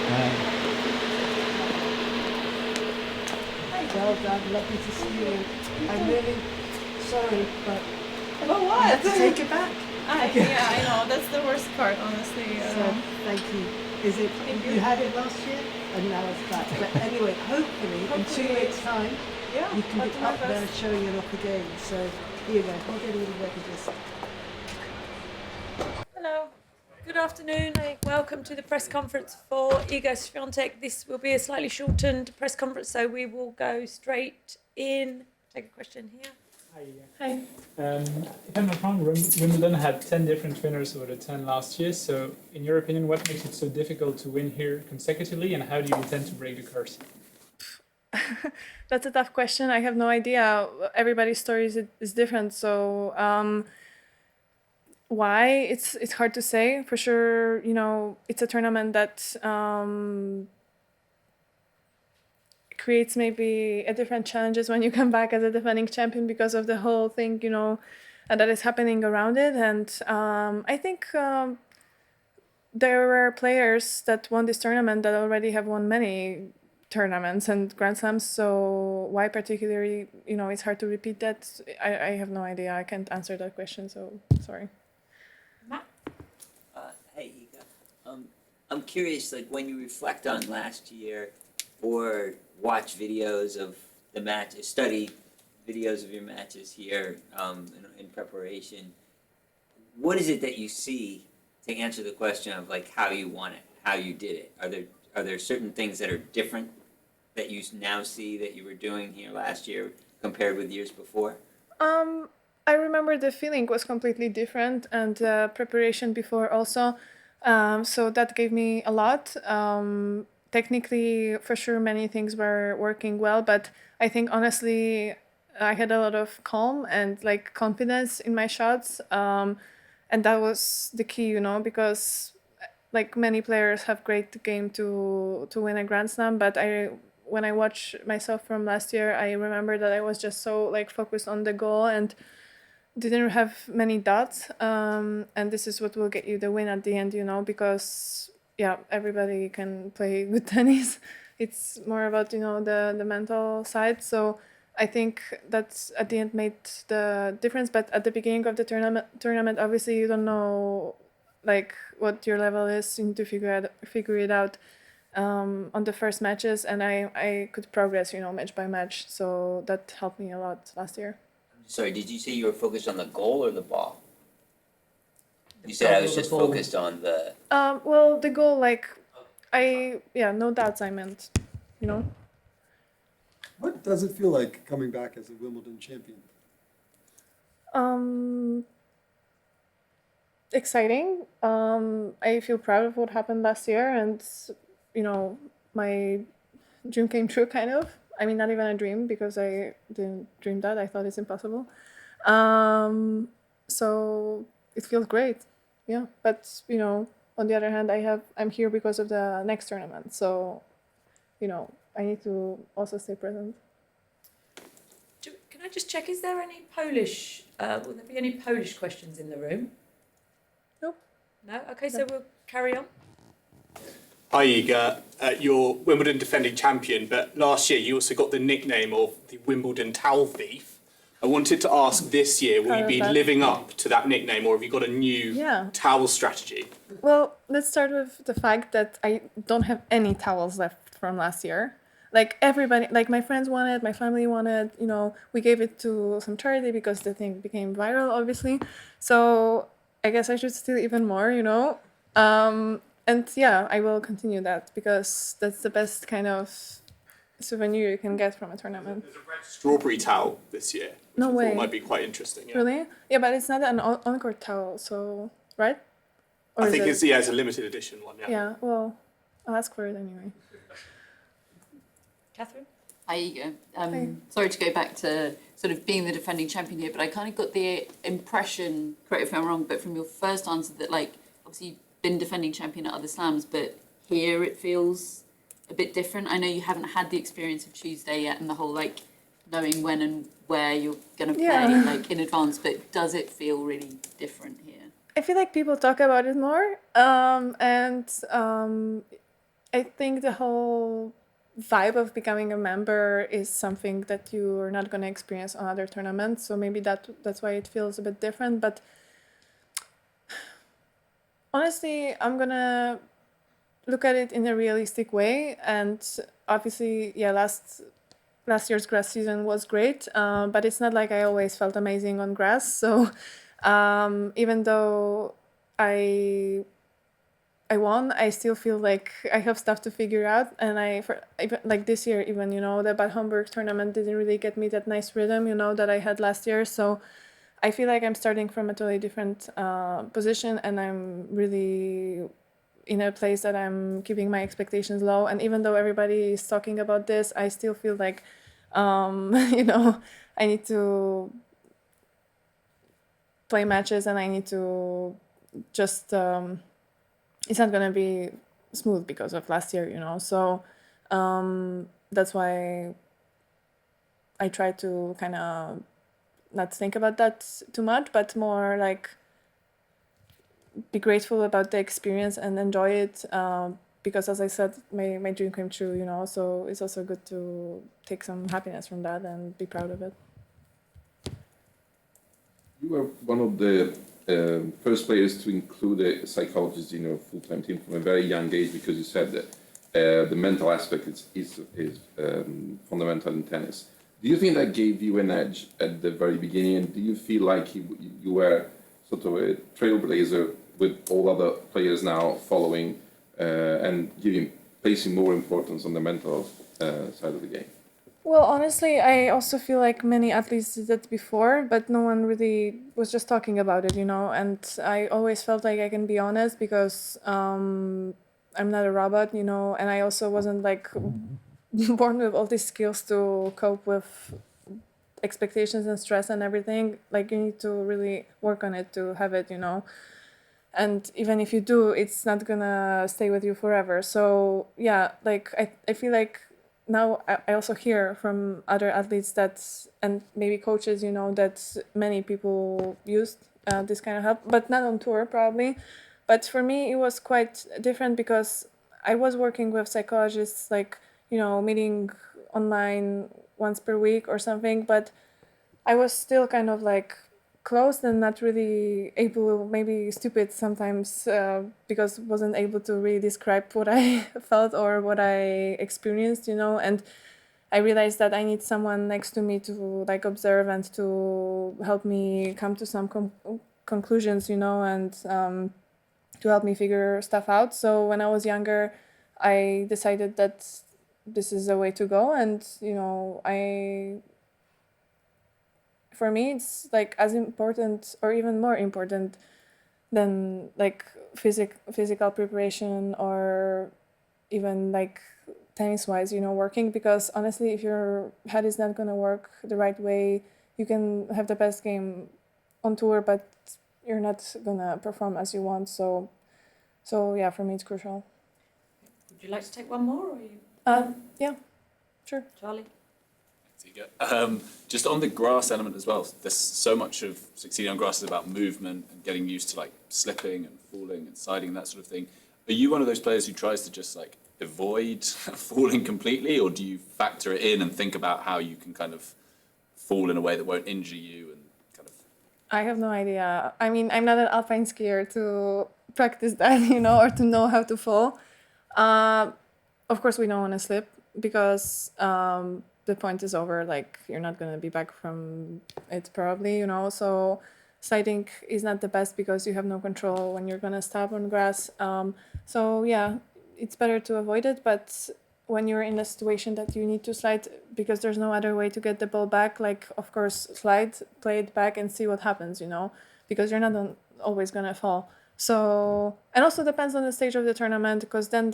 Well done, lovely to see you. I'm really sorry, but Well, I what? have to take it back. Yeah, I know. That's the worst part, honestly. So, thank you. Is it, Thank you you. had it last year, and now it's back. But anyway, hopefully in 2 weeks' time, Yeah, you can I'll be do my up there best. showing it off again. So, here you go. I'll get a little bit of this. Hello. Good afternoon. Welcome to the press conference for Iga Swiatek. This will be a slightly shortened press conference, so we will go straight in. Take a question here. Hi. Hi. If I'm not wrong, Wimbledon had 10 different winners over the 10 last year. So, in your opinion, what makes it so difficult to win here consecutively, and how do you intend to break the curse? That's a tough question. I have no idea. Everybody's story is different. So why? It's hard to say. For sure, it's a tournament that creates maybe a different challenges when you come back as a defending champion because of the whole thing, that is happening around it. And I think there were players that won this tournament that already have won many tournaments and Grand Slams. So why particularly, it's hard to repeat that. I have no idea. I can't answer that question. So sorry. Matt. Hey, Iga. I'm curious, like when you reflect on last year or watch videos of the matches, study videos of your matches here in preparation, what is it that you see to answer the question of like how you won it, how you did it? Are there certain things that are different that you now see that you were doing here last year compared with years before? I remember the feeling was completely different and preparation before also. So that gave me a lot. Technically, for sure, many things were working well, but I think honestly, I had a lot of calm and like confidence in my shots. And that was the key, because like many players have great game to win a Grand Slam, but when I watch myself from last year, I remember that I was just so like focused on the goal and didn't have many dots. And this is what will get you the win at the end, because everybody can play good tennis. It's more about the mental side. So I think that's at the end made the difference. But at the beginning of the tournament, obviously you don't know like what your level is. You need to figure it out on the first matches, and I could progress, match by match. So that helped me a lot last year. Sorry, did you say you were focused on the goal or the ball? You said I was just focused on the. Well, the goal, no doubts. I meant, What does it feel like coming back as a Wimbledon champion? Exciting. I feel proud of what happened last year, and my dream came true, kind of. I mean, not even a dream because I didn't dream that. I thought it's impossible. So it feels great. Yeah, but on the other hand, I'm here because of the next tournament. So, I need to also stay present. Can I just check? Is there any Polish? Will there be any Polish questions in the room? Nope. No. Okay, so we'll carry on. Hi Iga, you're Wimbledon defending champion, but last year you also got the nickname of the Wimbledon towel thief. I wanted to ask this year, will you be living up to that nickname or have you got a new towel strategy? Well, let's start with the fact that I don't have any towels left from last year. Like everybody, like my friends wanted, my family wanted, we gave it to some charity because the thing became viral, obviously. So I guess I should steal even more, And I will continue that because that's the best kind of souvenir you can get from a tournament. There's a red strawberry towel this year, which No I way. thought might be quite interesting. Yeah. Really? Yeah, but it's not an on-court towel, so, right? Or I think it's a limited edition one, yeah. Yeah, well, I'll ask for it anyway. Catherine? Hi, Iga. Hi. Sorry to go back to sort of being the defending champion here, but I kind of got the impression, correct if I'm wrong, but from your first answer that, like, obviously you've been defending champion at other slams, but here it feels a bit different. I know you haven't had the experience of Tuesday yet and the whole, like, knowing when and where you're going to play, like, in advance, but does it feel really different here? I feel like people talk about it more, and I think the whole vibe of becoming a member is something that you're not going to experience on other tournaments. So maybe that's why it feels a bit different. But honestly, I'm going to look at it in a realistic way. And obviously, yeah, last year's grass season was great, but it's not like I always felt amazing on grass. So even though I won, I still feel like I have stuff to figure out. And even like this year, even, the Bad Homburg tournament didn't really get me that nice rhythm, that I had last year. So I feel like I'm starting from a totally different position, and I'm really in a place that I'm keeping my expectations low. And even though everybody is talking about this, I still feel like, I need to play matches, and I need to just, it's not going to be smooth because of last year, So that's why I try to kind of not think about that too much, but more like be grateful about the experience and enjoy it. Because as I said, my dream came true, So it's also good to take some happiness from that and be proud of it. You were one of the first players to include a psychologist in your full-time team from a very young age, because you said that the mental aspect is fundamental in tennis. Do you think that gave you an edge at the very beginning? And do you feel like you were sort of a trailblazer with all other players now following and placing more importance on the mental side of the game? Well, honestly, I also feel like many athletes did that before, but no one really was just talking about it, And I always felt like I can be honest because I'm not a robot, and I also wasn't like born with all these skills to cope with expectations and stress and everything. Like you need to really work on it to have it, And even if you do, it's not gonna stay with you forever. So yeah, like I feel like now I also hear from other athletes and maybe coaches, that many people used this kind of help, but not on tour probably. But for me, it was quite different because I was working with psychologists, like, meeting online once per week or something, but I was still kind of like closed and not really able, maybe stupid sometimes, because wasn't able to really describe what I felt or what I experienced, And I realized that I need someone next to me to like observe and to help me come to some conclusions, and to help me figure stuff out. So when I was younger, I decided that this is the way to go, and for me, it's like as important or even more important than like physical preparation or even like tennis-wise, working. Because honestly, if your head is not going to work the right way, you can have the best game on tour, but you're not going to perform as you want. So yeah, for me, it's crucial. Would you like to take one more, or are you? Yeah, sure. Charlie? Just on the grass element as well, there's so much of succeeding on grass is about movement and getting used to like slipping and falling and sliding and that sort of thing. Are you one of those players who tries to just like avoid falling completely, or do you factor it in and think about how you can kind of fall in a way that won't injure you and kind of? I have no idea. I mean, I'm not an alpine skier to practice that, or to know how to fall. Of course, we don't want to slip because the point is over. Like, you're not going to be back from it probably, So sliding is not the best because you have no control when you're going to stop on grass. So yeah, it's better to avoid it. But when you're in a situation that you need to slide because there's no other way to get the ball back, like, of course, slide, play it back and see what happens, because you're not always going to fall. So, and also depends on the stage of the tournament, because then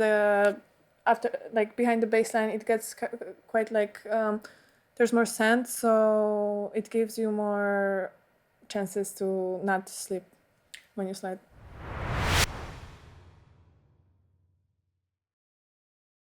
after, like, behind the baseline, it gets quite like, there's more sand, so it gives you more chances to not slip when you slide.